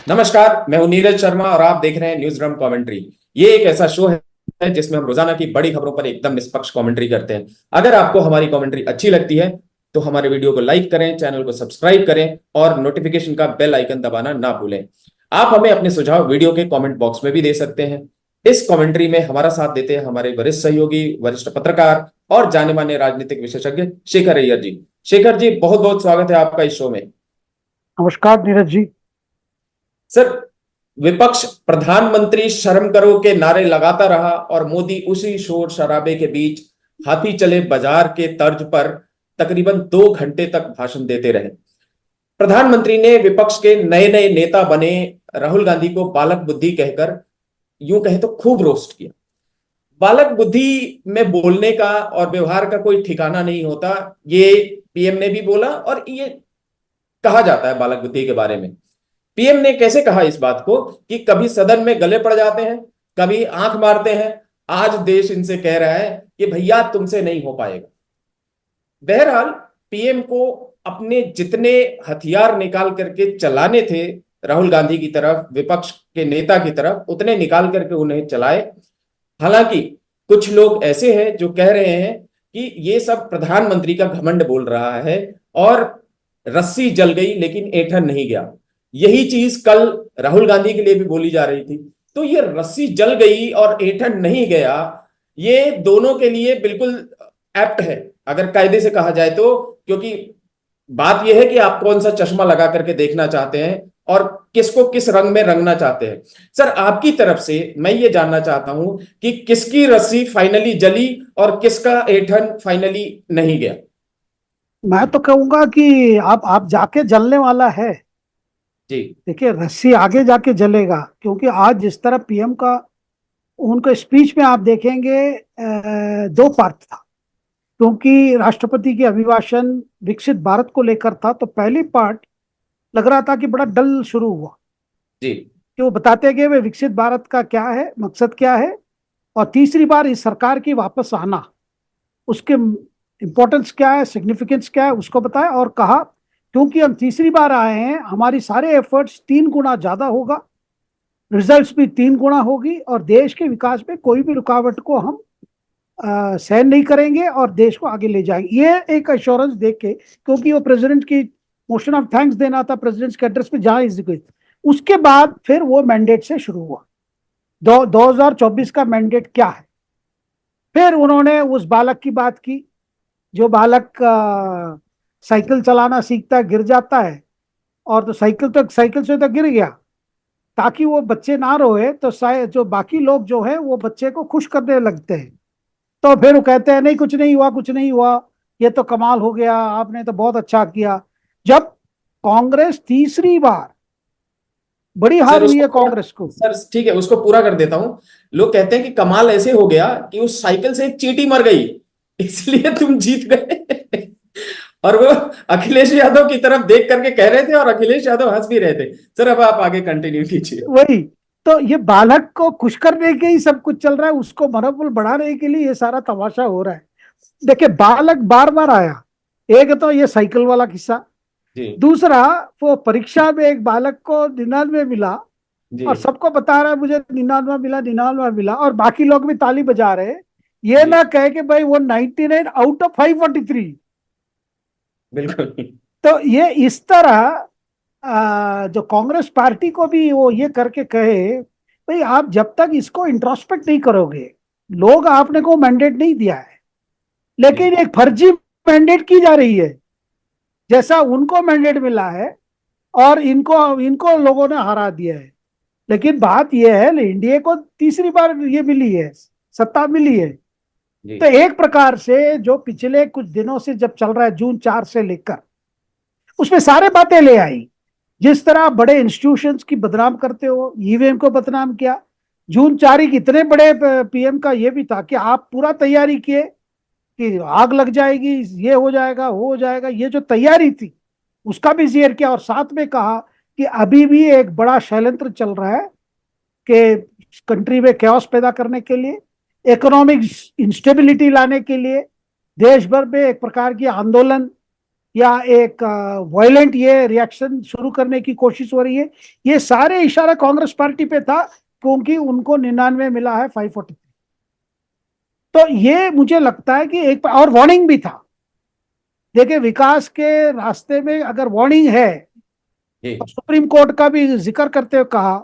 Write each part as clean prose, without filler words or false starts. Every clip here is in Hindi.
नमस्कार, मैं हूं नीरज शर्मा और आप देख रहे हैं न्यूज ड्रम कमेंट्री। ये एक ऐसा शो है जिसमें हम रोजाना की बड़ी खबरों पर एकदम निष्पक्ष कमेंट्री करते हैं। अगर आपको हमारी कमेंट्री अच्छी लगती है तो हमारे वीडियो को लाइक करें, चैनल को सब्सक्राइब करें और नोटिफिकेशन का बेल आइकन दबाना ना भूलें। आप हमें अपने सुझाव वीडियो के कमेंट बॉक्स में भी दे सकते हैं। इस कमेंट्री में हमारा साथ देते हैं हमारे वरिष्ठ सहयोगी, वरिष्ठ पत्रकार और जाने माने राजनीतिक विशेषज्ञ शेखर अय्यर जी। शेखर जी, बहुत बहुत स्वागत है आपका इस शो में। नमस्कार नीरज जी। सर, विपक्ष प्रधानमंत्री शर्म करो के नारे लगाता रहा और मोदी उसी शोर शराबे के बीच हाथी चले बाजार के तर्ज पर तकरीबन 2 घंटे तक भाषण देते रहे। प्रधानमंत्री ने विपक्ष के नए नए नेता बने राहुल गांधी को बालक बुद्धि कहकर यूं कहे तो खूब रोस्ट किया। बालक बुद्धि में बोलने का और व्यवहार का कोई ठिकाना नहीं होता, ये पीएम ने भी बोला और ये कहा जाता है बालक बुद्धि के बारे में। पीएम ने कैसे कहा इस बात को कि कभी सदन में गले पड़ जाते हैं, कभी आंख मारते हैं। आज देश इनसे कह रहा है कि भैया तुमसे नहीं हो पाएगा। बहरहाल, पीएम को अपने जितने हथियार निकाल करके चलाने थे राहुल गांधी की तरफ, विपक्ष के नेता की तरफ, उतने निकाल करके उन्हें चलाए। हालांकि कुछ लोग ऐसे हैं जो कह रहे हैं कि ये सब प्रधानमंत्री का घमंड बोल रहा है और रस्सी जल गई लेकिन ऐंठन नहीं गया। यही चीज कल राहुल गांधी के लिए भी बोली जा रही थी। तो ये रस्सी जल गई और ऐंठन नहीं गया, ये दोनों के लिए बिल्कुल एप्ट है अगर कायदे से कहा जाए तो। क्योंकि बात यह है कि आप कौन सा चश्मा लगा करके देखना चाहते हैं और किसको किस रंग में रंगना चाहते हैं। सर, आपकी तरफ से मैं ये जानना चाहता हूं कि किसकी रस्सी फाइनली जली और किसका ऐंठन फाइनली नहीं गया। मैं तो कहूंगा कि आप जाके जलने वाला है। जी। देखिए, रस्सी आगे जाके जलेगा, क्योंकि आज जिस तरह पीएम का उनके स्पीच में आप देखेंगे, दो पार्ट था। क्योंकि राष्ट्रपति की अभिभाषण विकसित भारत को लेकर था, तो पहली पार्ट लग रहा था कि बड़ा डल शुरू हुआ। जी। कि वो बताते गए वे विकसित भारत का क्या है, मकसद क्या है, और तीसरी बार इस सरकार की वापस आना, उसके इंपॉर्टेंस क्या है, सिग्निफिकेंस क्या है, उसको बताया और कहा क्योंकि हम तीसरी बार आए हैं, हमारी सारे एफर्ट्स 3 गुना ज्यादा होगा, रिजल्ट्स भी 3 गुना होगी, और देश के विकास में कोई भी रुकावट को हम सहन नहीं करेंगे और देश को आगे ले जाएंगे। ये एक एश्योरेंस देख के, क्योंकि वो प्रेसिडेंट की मोशन ऑफ थैंक्स देना था प्रेसिडेंट के एड्रेस पे, जहां इस उसके बाद फिर वो मैंडेट से शुरू हुआ। 2024 का मैंडेट क्या है। फिर उन्होंने उस बालक की बात की, जो बालक साइकिल चलाना सीखता है, गिर जाता है, और तो साइकिल से तो गिर गया, ताकि वो बच्चे ना रोए, तो जो बाकी लोग जो है वो बच्चे को खुश करने लगते हैं। तो फिर वो कहते हैं नहीं, कुछ नहीं हुआ, कुछ नहीं हुआ, ये तो कमाल हो गया, आपने तो बहुत अच्छा किया। जब कांग्रेस तीसरी बार, बड़ी हार सर हुई उसको है पूरा कांग्रेस को। सर ठीक है, उसको पूरा कर देता हूं। लोग कहते हैं कि कमाल ऐसे हो गया कि उस साइकिल से एक चींटी मर गई, इसलिए तुम जीत गए। और वो अखिलेश यादव की तरफ देख करके कह रहे थे और अखिलेश यादव हंस भी रहे थे। सर, अब आप आगे कंटिन्यू कीजिए। वही, तो ये बालक को खुश करने के ही सब कुछ चल रहा है, उसको मनोबल बढ़ाने के लिए ये सारा तमाशा हो रहा है। देखिए, बालक बार बार आया। एक तो ये साइकिल वाला किस्सा, जी। दूसरा वो परीक्षा में एक बालक को 99 मिला, जी। और सबको बता रहा है मुझे 99 मिला, 99 मिला, और बाकी लोग भी ताली बजा रहे हैं। ये जी। ना कहे कि भाई वो 99 आउट ऑफ 543। बिल्कुल। तो ये इस तरह जो कांग्रेस पार्टी को भी वो ये करके कहे, भाई आप जब तक इसको इंट्रोस्पेक्ट नहीं करोगे, लोग आपने को मैंडेट नहीं दिया है, जी। लेकिन एक फर्जी मैंडेट की जा रही है, जैसा उनको मैंडेट मिला है, और इनको इनको लोगों ने हरा दिया है। लेकिन बात यह है, इंडिया को तीसरी बार ये मिली है, सत्ता मिली है। जी। तो एक प्रकार से जो पिछले कुछ दिनों से जब चल रहा है, जून 4 से लेकर, उसमें सारे बातें ले आई। जिस तरह बड़े इंस्टीट्यूशंस की बदनाम करते हो, ईवीएम को बदनाम किया। जून 4 ही इतने बड़े पीएम का ये भी था कि आप पूरा तैयारी किए कि आग लग जाएगी, ये हो जाएगा, वो हो जाएगा, ये जो तैयारी थी उसका भी जिक्र किया, और साथ में कहा कि अभी भी एक बड़ा षड्यंत्र चल रहा है कि कंट्री में कैओस पैदा करने के लिए, इकोनॉमिक इंस्टेबिलिटी लाने के लिए, देश भर में एक प्रकार की आंदोलन या एक वायलेंट ये रिएक्शन शुरू करने की कोशिश हो रही है। ये सारे इशारा कांग्रेस पार्टी पे था, क्योंकि उनको 99 मिला है 543। तो ये मुझे लगता है कि एक और वार्निंग भी था। देखिए, विकास के रास्ते में अगर वार्निंग है, जी और सुप्रीम कोर्ट का भी जिक्र करते हुए कहा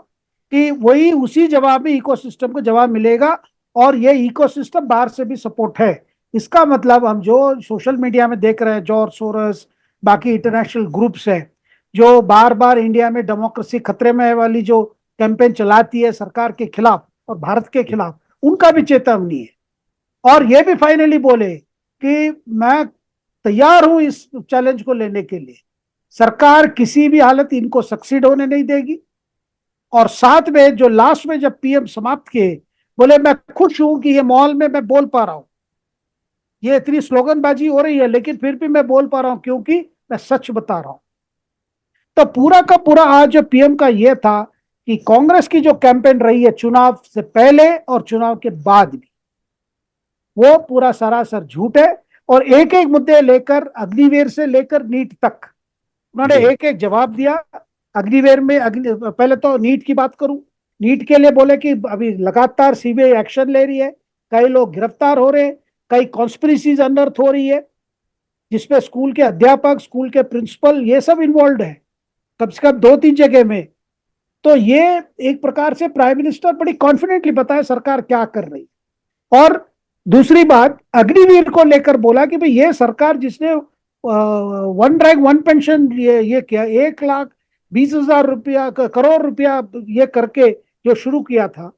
कि वही उसी जवाब में इकोसिस्टम को जवाब मिलेगा, और ये इकोसिस्टम बाहर से भी सपोर्ट है। इसका मतलब हम जो सोशल मीडिया में देख रहे हैं, जॉर्ज सोरस, बाकी इंटरनेशनल ग्रुप्स हैं जो बार बार इंडिया में डेमोक्रेसी खतरे में है वाली जो कैंपेन चलाती है सरकार के खिलाफ और भारत के खिलाफ, उनका भी चेतावनी है। और ये भी फाइनली बोले कि मैं तैयार हूं इस चैलेंज को लेने के लिए, सरकार किसी भी हालत इनको सक्सीड होने नहीं देगी। और साथ में जो लास्ट में जब पीएम समाप्त किए, बोले मैं खुश हूं कि ये मॉल में मैं बोल पा रहा हूं, ये इतनी स्लोगनबाजी हो रही है लेकिन फिर भी मैं बोल पा रहा हूं क्योंकि मैं सच बता रहा हूं। तो पूरा का पूरा आज जो पीएम का ये था कि कांग्रेस की जो कैंपेन रही है चुनाव से पहले और चुनाव के बाद भी, वो पूरा सरासर झूठ है। और एक एक मुद्दे लेकर, अग्निवीर से लेकर नीट तक, उन्होंने जी एक एक जवाब दिया। अग्निवीर में पहले तो नीट की बात करूं। नीट के लिए बोले कि अभी लगातार सीबीआई एक्शन ले रही है, कई लोग गिरफ्तार हो रहे हैं, कई कॉन्स्पिरेसीज अनर्थ हो रही है, जिसपे स्कूल के अध्यापक, स्कूल के प्रिंसिपल, ये सब इन्वॉल्व है, कम से कम 2-3 जगह में। तो ये एक प्रकार से प्राइम मिनिस्टर बड़ी कॉन्फिडेंटली बताया सरकार क्या कर रही है। और दूसरी बात, अग्निवीर को लेकर बोला कि भाई ये सरकार जिसने वन रैंक वन पेंशन ये किया, 1,20,000 रुपया, करोड़ रुपया ये करके जो शुरू किया था,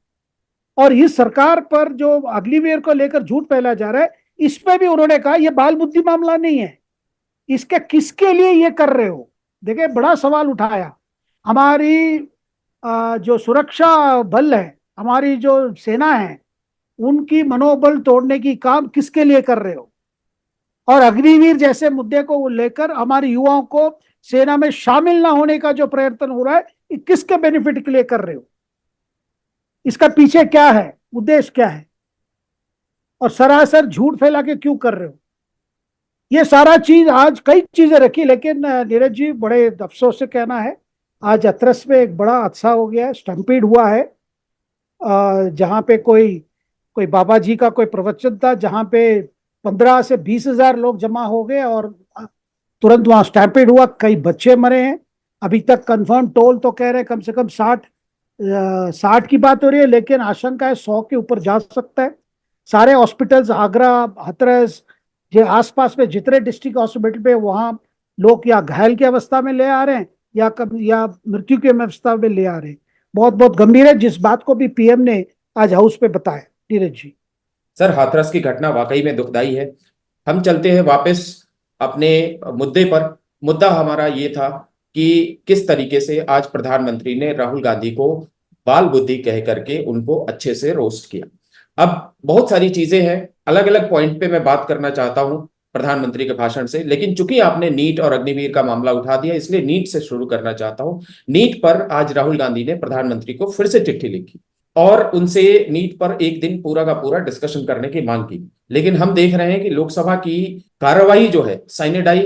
और इस सरकार पर जो अग्निवीर को लेकर झूठ फैला जा रहा है, इसमें भी उन्होंने कहा यह बाल बुद्धि मामला नहीं है, इसके किसके लिए ये कर रहे हो। देखिए, बड़ा सवाल उठाया। हमारी जो सुरक्षा बल है, हमारी जो सेना है, उनकी मनोबल तोड़ने की काम किसके लिए कर रहे हो। और अग्निवीर जैसे मुद्दे को लेकर हमारे युवाओं को सेना में शामिल ना होने का जो प्रयत्न हो रहा है, ये किसके बेनिफिट के लिए कर रहे हो, इसका पीछे क्या है, उद्देश्य क्या है, और सरासर झूठ फैला के क्यों कर रहे हो। ये सारा चीज आज कई चीजें रखी, लेकिन नीरज जी, बड़े अफसोस से कहना है, आज हथरस में एक बड़ा हादसा हो गया है, स्टम्पीड हुआ है। जहां पे कोई कोई बाबा जी का कोई प्रवचन था, जहां पे 15 से 20 हजार लोग जमा हो गए और तुरंत वहां स्टैम्पेड हुआ, कई बच्चे मरे हैं। अभी तक कंफर्म टोल तो कह रहे हैं कम से कम 60 की बात हो रही है, लेकिन आशंका है 100 के ऊपर जा सकता है। सारे हॉस्पिटल्स, आगरा, हाथरस, ये आसपास में जितने डिस्ट्रिक्ट हॉस्पिटल पे, वहां लोग या घायल की अवस्था में ले आ रहे हैं या मृत्यु की अवस्था में ले आ रहे हैं। बहुत बहुत गंभीर है, जिस बात को भी पीएम ने आज हाउस पे बताया। नीरज जी। सर, हाथरस की घटना वाकई में दुखदाई है। हम चलते हैं वापस अपने मुद्दे पर। मुद्दा हमारा ये था कि किस तरीके से आज प्रधानमंत्री ने राहुल गांधी को बाल बुद्धि कह करके उनको अच्छे से रोस्ट किया। अब बहुत सारी चीजें हैं, अलग अलग पॉइंट पे मैं बात करना चाहता हूं प्रधानमंत्री के भाषण से, लेकिन चूंकि आपने नीट और अग्निवीर का मामला उठा दिया, इसलिए नीट से शुरू करना चाहता हूं। नीट पर आज राहुल गांधी ने प्रधानमंत्री को फिर से चिट्ठी लिखी और उनसे नीट पर एक दिन पूरा का पूरा डिस्कशन करने की मांग की। लेकिन हम देख रहे हैं कि लोकसभा की कार्रवाई जो है साइनेडाई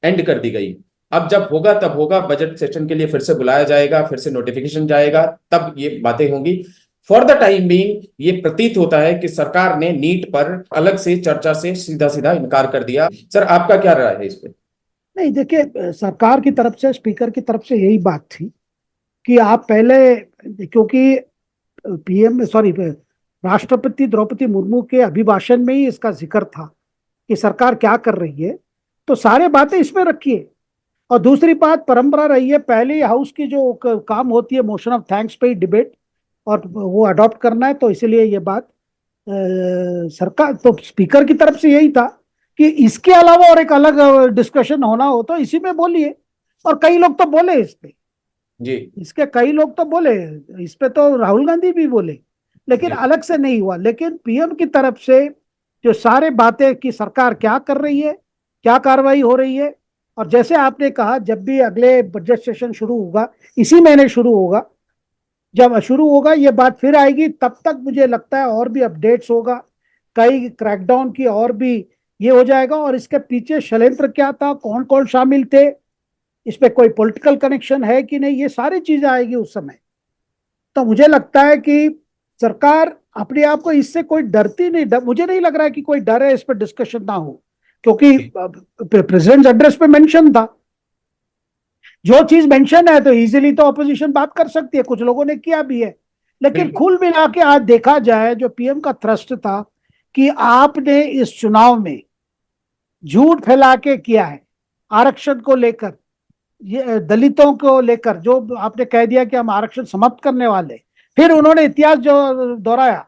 एंड कर दी गई। अब जब होगा तब होगा, बजट सेशन के लिए फिर से बुलाया जाएगा, फिर से नोटिफिकेशन जाएगा, तब ये बातें होंगी। फॉर द टाइम बीइंग ये प्रतीत होता है कि सरकार ने नीट पर अलग से चर्चा से सीधा सीधा इनकार कर दिया। सर, आपका क्या राय है इस पे? नहीं, देखिए, सरकार की तरफ से, स्पीकर की तरफ से यही बात थी कि आप पहले, क्योंकि पीएम, सॉरी, राष्ट्रपति द्रौपदी मुर्मू के अभिभाषण में ही इसका जिक्र था कि सरकार क्या कर रही है, तो सारे बातें इसमें रखिए। और दूसरी बात, परंपरा रही है, पहले हाउस की जो काम होती है मोशन ऑफ थैंक्स पे ही डिबेट, और वो अडॉप्ट करना है, तो इसलिए ये बात सरकार, तो स्पीकर की तरफ से यही था कि इसके अलावा और एक अलग डिस्कशन होना हो तो इसी में बोलिए। और कई लोग तो बोले इस पे, जी इसके कई लोग तो बोले इस पे, तो राहुल गांधी भी बोले, लेकिन जी अलग से नहीं हुआ। लेकिन पीएम की तरफ से जो सारे बातें कि सरकार क्या कर रही है, क्या कार्रवाई हो रही है, और जैसे आपने कहा जब भी अगले बजट सेशन शुरू होगा, इसी महीने शुरू होगा, जब शुरू होगा ये बात फिर आएगी, तब तक मुझे लगता है और भी अपडेट्स होगा, कई क्रैकडाउन की और भी ये हो जाएगा। और इसके पीछे षड्यंत्र क्या था, कौन कौन शामिल थे, इस पे कोई पॉलिटिकल कनेक्शन है कि नहीं, ये सारी चीजें आएगी उस समय। तो मुझे लगता है कि सरकार अपने आप को इससे कोई डरती नहीं, मुझे नहीं लग रहा है कि कोई डर है इस पर डिस्कशन ना हो, क्योंकि प्रेसिडेंट एड्रेस पे मेंशन था। जो चीज मेंशन है तो इजीली तो ऑपोजिशन बात कर सकती है, कुछ लोगों ने किया भी है। लेकिन बिल्कुल। कुल मिला के आज देखा जाए, जो पीएम का थ्रस्ट था कि आपने इस चुनाव में झूठ फैला के किया है आरक्षण को लेकर, ये दलितों को लेकर जो आपने कह दिया कि हम आरक्षण समाप्त करने वाले, फिर उन्होंने इतिहास जो दोहराया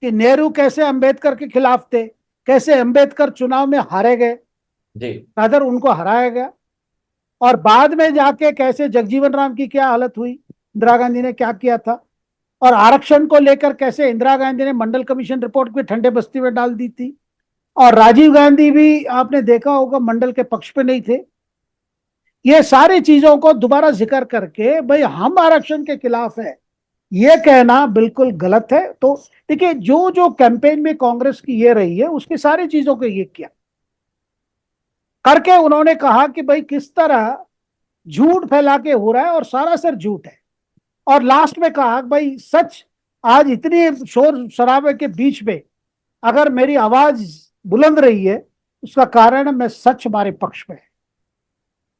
कि नेहरू कैसे अंबेडकर के खिलाफ थे, कैसे अंबेडकर चुनाव में हारे गए, जी। रादर उनको हराया गया, और बाद में जाके कैसे जगजीवन राम की क्या हालत हुई, इंदिरा गांधी ने क्या किया था, और आरक्षण को लेकर कैसे इंदिरा गांधी ने मंडल कमीशन रिपोर्ट भी ठंडे बस्ती में डाल दी थी, और राजीव गांधी भी आपने देखा होगा मंडल के पक्ष पे नहीं थे। ये सारी चीजों को दोबारा जिक्र करके भाई हम आरक्षण के खिलाफ है, ये कहना बिल्कुल गलत है। तो देखिए, जो जो कैंपेन में कांग्रेस की ये रही है, उसकी सारी चीजों को ये किया करके उन्होंने कहा कि भाई किस तरह झूठ फैला के हो रहा है और सारा सर झूठ है। और लास्ट में कहा भाई सच, आज इतनी शोर शराबे के बीच में अगर मेरी आवाज बुलंद रही है, उसका कारण है मैं सच हमारे पक्ष में है।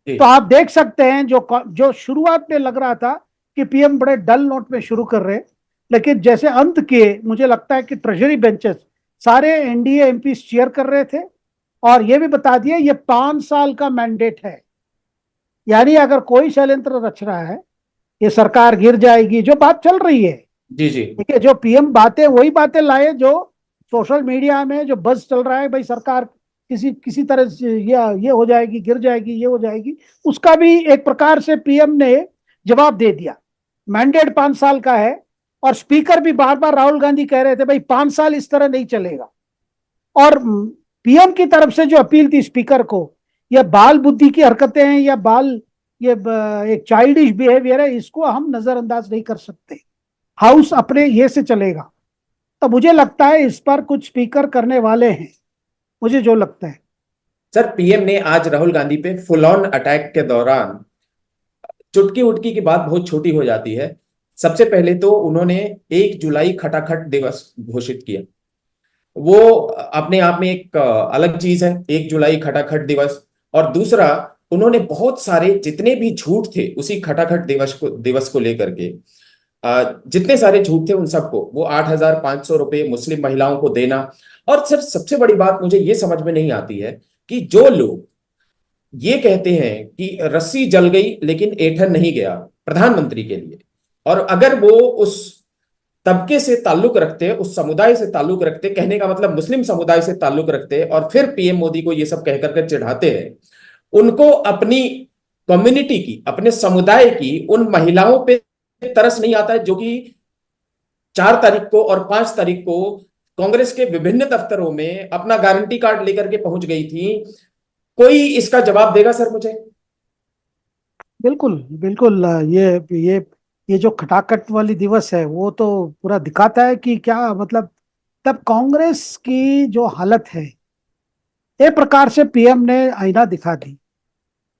जी। तो आप देख सकते हैं जो जो शुरुआत में लग रहा था कि पीएम बड़े डल नोट में शुरू कर रहे, लेकिन जैसे अंत के मुझे लगता है कि ट्रेजरी बेंचेस सारे एनडीए एमपी चेयर कर रहे थे, और ये भी बता दिया ये 5 साल का मैंडेट है, यानी अगर कोई षड्यंत्र रच रहा है ये सरकार गिर जाएगी, जो बात चल रही है। जी। जी। ठीक है, जो पीएम बातें वही बातें लाए जो सोशल मीडिया में जो बज़ चल रहा है, भाई सरकार किसी किसी तरह से ये हो जाएगी, गिर जाएगी, ये हो जाएगी, उसका भी एक प्रकार से पीएम ने जवाब दे दिया। मैंडेट 5 साल का है, और स्पीकर भी बार बार राहुल गांधी कह रहे थे भाई 5 साल इस तरह नहीं चलेगा। और पीएम की तरफ से जो अपील थी स्पीकर को, यह बाल बुद्धि की हरकतें हैं या ये एक चाइल्डिश बिहेवियर है, इसको हम नजरअंदाज नहीं कर सकते, हाउस अपने ये से चलेगा। तो मुझे लगता है इस पर कुछ स्पीकर करने वाले हैं, मुझे जो लगता है। सर, पीएम ने आज राहुल गांधी पे फुल ऑन अटैक के दौरान चुटकी उटकी की बात बहुत छोटी हो जाती है। सबसे पहले तो उन्होंने 1 जुलाई खटाखट दिवस घोषित किया। वो अपने आप में एक अलग चीज है, 1 जुलाई खटाखट दिवस। और दूसरा, उन्होंने बहुत सारे जितने भी झूठ थे उसी खटाखट दिवस को लेकर के, जितने सारे झूठ थे उन सबको, वो 8,500 रुपये मुस्लिम महिलाओं को देना। और सर, सबसे बड़ी बात मुझे ये समझ में नहीं आती है कि जो लोग ये कहते हैं कि रस्सी जल गई लेकिन ऐंठन नहीं गया प्रधानमंत्री के लिए, और अगर वो उस तबके से ताल्लुक रखते, उस समुदाय से ताल्लुक रखते, कहने का मतलब मुस्लिम समुदाय से ताल्लुक रखते, और फिर पीएम मोदी को ये सब कह करके चिढ़ाते हैं, उनको अपनी कम्युनिटी की, अपने समुदाय की उन महिलाओं पे तरस नहीं आता है जो कि 4 तारीख को और 5 तारीख को कांग्रेस के विभिन्न दफ्तरों में अपना गारंटी कार्ड लेकर के पहुंच गई थी। कोई इसका जवाब देगा सर मुझे? बिल्कुल बिल्कुल, ये जो खटाखट वाली दिवस है वो तो पूरा दिखाता है कि क्या मतलब, तब कांग्रेस की जो हालत है, एक प्रकार से पीएम ने आईना दिखा दी।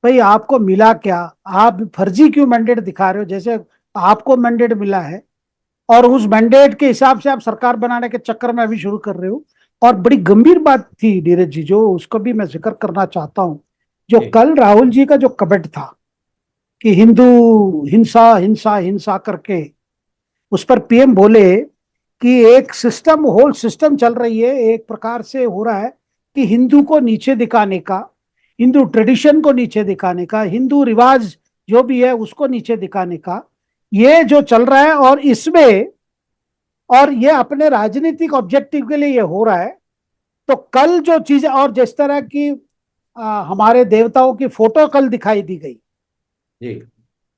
भाई आपको मिला क्या, आप फर्जी क्यों मैंडेट दिखा रहे हो, जैसे आपको मैंडेट मिला है और उस मैंडेट के हिसाब से आप सरकार बनाने के चक्कर में अभी शुरू कर रहे हो। और बड़ी गंभीर बात थी नीरज जी, जो उसको भी मैं जिक्र करना चाहता हूं, जो कल राहुल जी का जो कमेंट था कि हिंदू हिंसा हिंसा हिंसा करके, उस पर पीएम बोले कि एक सिस्टम, होल सिस्टम चल रही है, एक प्रकार से हो रहा है कि हिंदू को नीचे दिखाने का, हिंदू ट्रेडिशन को नीचे दिखाने का, हिंदू रिवाज जो भी है उसको नीचे दिखाने का, ये जो चल रहा है। और इसमें, और ये अपने राजनीतिक ऑब्जेक्टिव के लिए ये हो रहा है। तो कल जो चीजें, और जिस तरह की हमारे देवताओं की फोटो कल दिखाई दी गई, जी।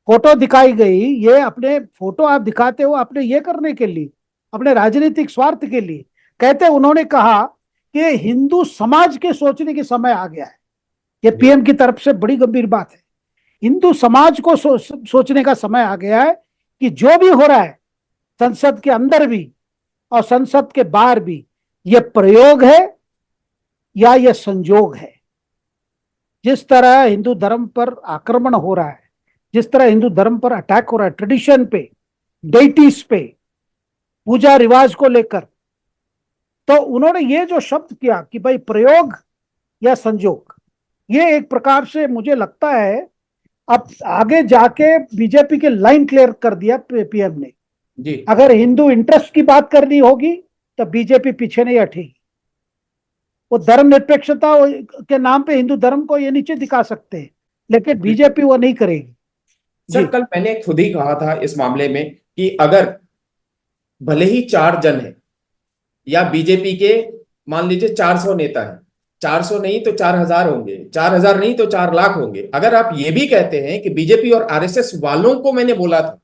फोटो दिखाई गई, ये अपने फोटो आप दिखाते हो अपने ये करने के लिए, अपने राजनीतिक स्वार्थ के लिए। कहते उन्होंने कहा कि हिंदू समाज के सोचने के समय आ गया है। ये पीएम की तरफ से बड़ी गंभीर बात है। हिंदू समाज को सोचने का समय आ गया है कि जो भी हो रहा है संसद के अंदर भी और संसद के बाहर भी, ये प्रयोग है या यह संजोग है? जिस तरह हिंदू धर्म पर आक्रमण हो रहा है, जिस तरह हिंदू धर्म पर अटैक हो रहा है, ट्रेडिशन पे, डेइटीज पे, पूजा रिवाज को लेकर, तो उन्होंने ये जो शब्द किया कि भाई प्रयोग या संजोग, ये एक प्रकार से मुझे लगता है अब आगे जाके बीजेपी के लाइन क्लियर कर दिया पीएम ने। जी अगर हिंदू इंटरेस्ट की बात करनी होगी तो बीजेपी पीछे नहीं हटेगी। वो धर्मनिरपेक्षता के नाम पे हिंदू धर्म को ये नीचे दिखा सकते हैं, लेकिन बीजेपी वो नहीं करेगी। सर, कल मैंने खुद ही कहा था इस मामले में कि अगर भले ही 4 जन है या बीजेपी के मान लीजिए 400 नेता है, 400 नहीं तो 4000 होंगे, 4000 नहीं तो 4 लाख होंगे, अगर आप ये भी कहते हैं कि बीजेपी और आरएसएस वालों को मैंने बोला था,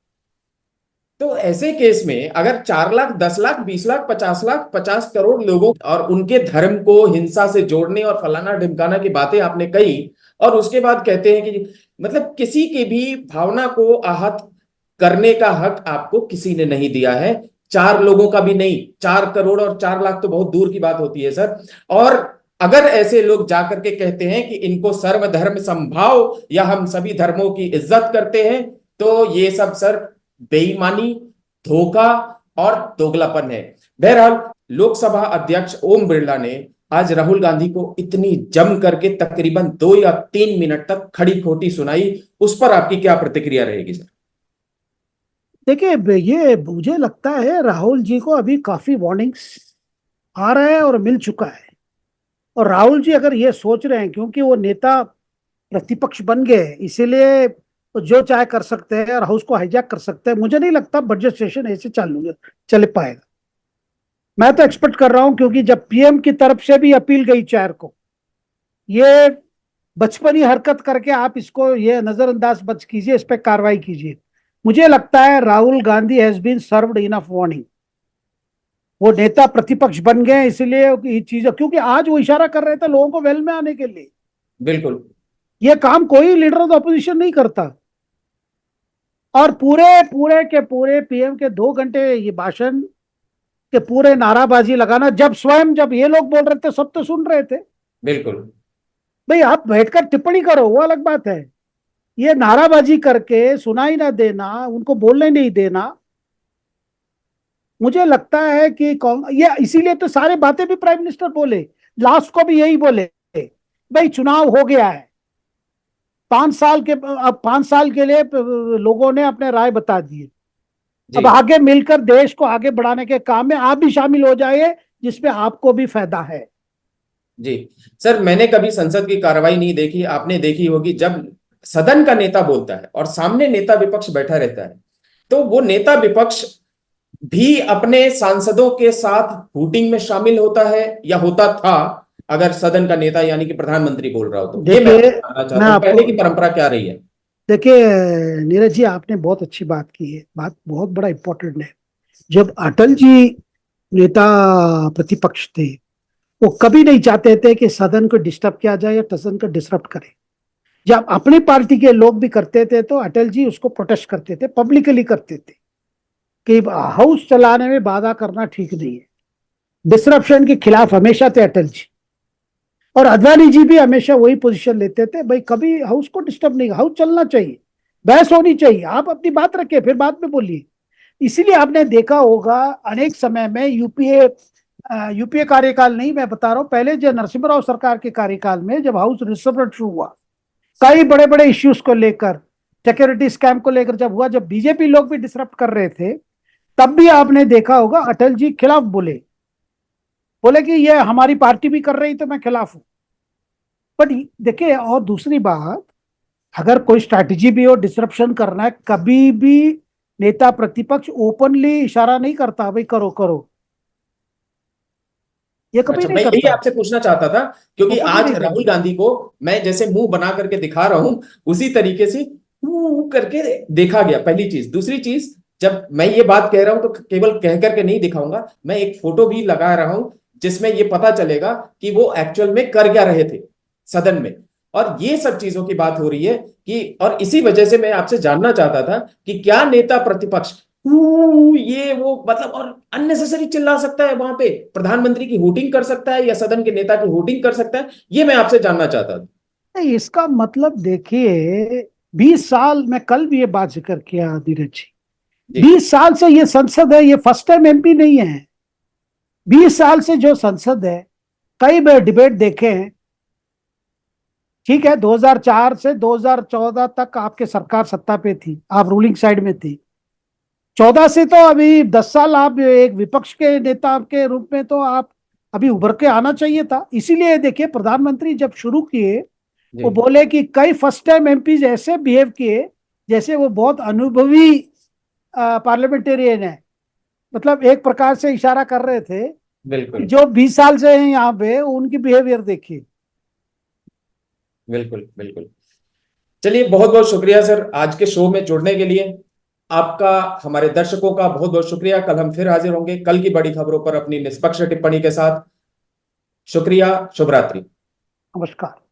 तो ऐसे केस में अगर 4 लाख, 10 लाख, 20 लाख, 50 लाख, 50 करोड़ लोगों और उनके धर्म को हिंसा से जोड़ने और फलाना ढिमकाना की बातें आपने कही, और उसके बाद कहते हैं कि मतलब किसी की भी भावना को आहत करने का हक आपको किसी ने नहीं दिया है, 4 लोगों का भी नहीं, 4 करोड़ और 4 लाख तो बहुत दूर की बात होती है सर। और अगर ऐसे लोग जाकर के कहते हैं कि इनको सर्व धर्म समभाव या हम सभी धर्मों की इज्जत करते हैं, तो ये सब सर बेईमानी, धोखा और दोगलापन है। बहरहाल लोकसभा अध्यक्ष ओम बिरला ने आज राहुल गांधी को इतनी जम करके तकरीबन 2 या 3 मिनट तक खड़ी खोटी सुनाई, उस पर आपकी क्या प्रतिक्रिया रहेगी सर? देखिए, ये मुझे लगता है राहुल जी को अभी काफी वार्निंग्स आ रहा है और मिल चुका है। और राहुल जी अगर ये सोच रहे हैं क्योंकि वो नेता प्रतिपक्ष बन गए इसीलिए तो जो चाहे कर सकते हैं और हाउस को हाईजैक कर सकते हैं, मुझे नहीं लगता बजट सेशन ऐसे चल पाएगा। मैं तो एक्सपेक्ट कर रहा हूं, क्योंकि जब पीएम की तरफ से भी अपील गई चेयर को, ये बचपनी हरकत करके आप इसको ये नजरअंदाज बच कीजिए, इस पर कार्रवाई कीजिए। मुझे लगता है Rahul Gandhi has been served enough warning. वो नेता प्रतिपक्ष बन गए इसलिए ये चीजें, क्योंकि आज वो इशारा कर रहे थे लोगों को वेल में आने के लिए। बिल्कुल। ये काम कोई लीडर ऑफ अपोजिशन नहीं करता। और पूरे पूरे के पूरे पीएम के 2 घंटे ये भाषण के पूरे नाराबाजी लगाना, जब ये लोग बोल रहे थे सब तो सुन रहे थे। बिल्कुल। भाई आप बैठकर टिप्पणी करो वो अलग बात है, ये नाराबाजी करके सुनाई ना देना, उनको बोलने नहीं देना, मुझे लगता है कि ये इसीलिए तो सारे बातें भी प्राइम मिनिस्टर बोले, लास्ट को भी यही बोले, भाई चुनाव हो गया है, 5 साल के, अब 5 साल के लिए लोगों ने अपने राय बता दिए, अब आगे मिलकर देश को आगे बढ़ाने के काम में आप भी शामिल हो जाइए जिसमें आपको भी फायदा है। जी सर, मैंने कभी संसद की कार्रवाई नहीं देखी, आपने देखी होगी। जब सदन का नेता बोलता है और सामने नेता विपक्ष बैठा रहता है, तो वो नेता विपक्ष भी अपने सांसदों के साथ हूटिंग में शामिल होता है या होता था, अगर सदन का नेता यानी कि प्रधानमंत्री बोल रहा हो तो। ये मैं जानना चाहता हूं, पहले की परंपरा क्या रही है? देखिए नीरज जी, आपने बहुत अच्छी बात की है, बात बहुत बड़ा इंपॉर्टेंट है। जब अटल जी नेता प्रतिपक्ष थे, वो कभी नहीं चाहते थे कि सदन को डिस्टर्ब किया जाए या सदन को डिसरप्ट करे। जब अपनी पार्टी के लोग भी करते थे तो अटल जी उसको प्रोटेस्ट करते थे, पब्लिकली करते थे कि हाउस चलाने में बाधा करना ठीक नहीं है। डिसरप्शन के खिलाफ हमेशा थे अटल जी, और अडवाणी जी भी हमेशा वही पोजीशन लेते थे, भाई कभी हाउस को डिस्टर्ब नहीं, हाउस चलना चाहिए, बहस होनी चाहिए, आप अपनी बात रखिए फिर बाद में बोलिए। इसीलिए आपने देखा होगा अनेक समय में यूपीए कार्यकाल नहीं, मैं बता रहा हूं पहले जो नरसिम्हा राव सरकार के कार्यकाल में जब हाउस डिस्टर्ब शुरू हुआ, कई बड़े बड़े इश्यूज को लेकर, सिक्योरिटी स्कैम को लेकर जब हुआ, जब बीजेपी लोग भी डिसरप्ट कर रहे थे, तब भी आपने देखा होगा अटल जी खिलाफ बोले कि ये हमारी पार्टी भी कर रही तो मैं खिलाफ हूं। बट देखिए, और दूसरी बात, अगर कोई स्ट्रैटेजी भी हो डिसरप्शन करना है, कभी भी नेता प्रतिपक्ष ओपनली इशारा नहीं करता भाई करो करो, ये कभी नहीं मैं यही करता। आपसे पूछना चाहता था, क्योंकि आज राहुल गांधी को मैं जैसे मुंह बना करके दिखा रहा हूं, उसी तरीके से करके देखा गया, पहली चीज। दूसरी चीज, जब मैं ये बात कह रहा हूं तो केवल कह करके नहीं दिखाऊंगा, मैं एक फोटो भी लगा रहा हूं जिसमें ये पता चलेगा कि वो एक्चुअल में कर क्या रहे थे सदन में। और ये सब चीजों की बात हो रही है कि, और इसी वजह से मैं आपसे जानना चाहता था कि क्या नेता प्रतिपक्ष ये वो मतलब, और अननेसेसरी चिल्ला सकता है वहां पे, प्रधानमंत्री की होर्डिंग कर सकता है या सदन के नेता की होर्डिंग कर सकता है, ये मैं आपसे जानना चाहता था। नहीं, इसका मतलब देखिए, 20 साल, मैं कल भी ये बात जिक्र किया धीरज जी, जी 20 साल से ये संसद है, ये फर्स्ट टाइम एमपी नहीं है। 20 साल से जो संसद है, कई बार डिबेट देखे हैं। ठीक है, 2004 से 2014 तक आपके सरकार सत्ता पे थी, आप रूलिंग साइड में थी। 14 से तो अभी 10 साल आप एक विपक्ष के नेता के रूप में तो आप अभी उभर के आना चाहिए था। इसीलिए देखिए, प्रधानमंत्री जब शुरू किए, जी वो बोले कि कई फर्स्ट टाइम एमपीज ऐसे बिहेव किए जैसे वो बहुत अनुभवी पार्लियामेंटेरियन है। मतलब एक प्रकार से इशारा कर रहे थे कि बिल्कुल जो 20 साल से हैं यहाँ पे, उनकी बिहेवियर देखिए। बिल्कुल बिल्कुल। चलिए, बहुत बहुत शुक्रिया सर आज के शो में जुड़ने के लिए। आपका, हमारे दर्शकों का बहुत बहुत शुक्रिया। कल हम फिर हाजिर होंगे कल की बड़ी खबरों पर अपनी निष्पक्ष टिप्पणी के साथ। शुक्रिया, शुभ रात्रि। नमस्कार।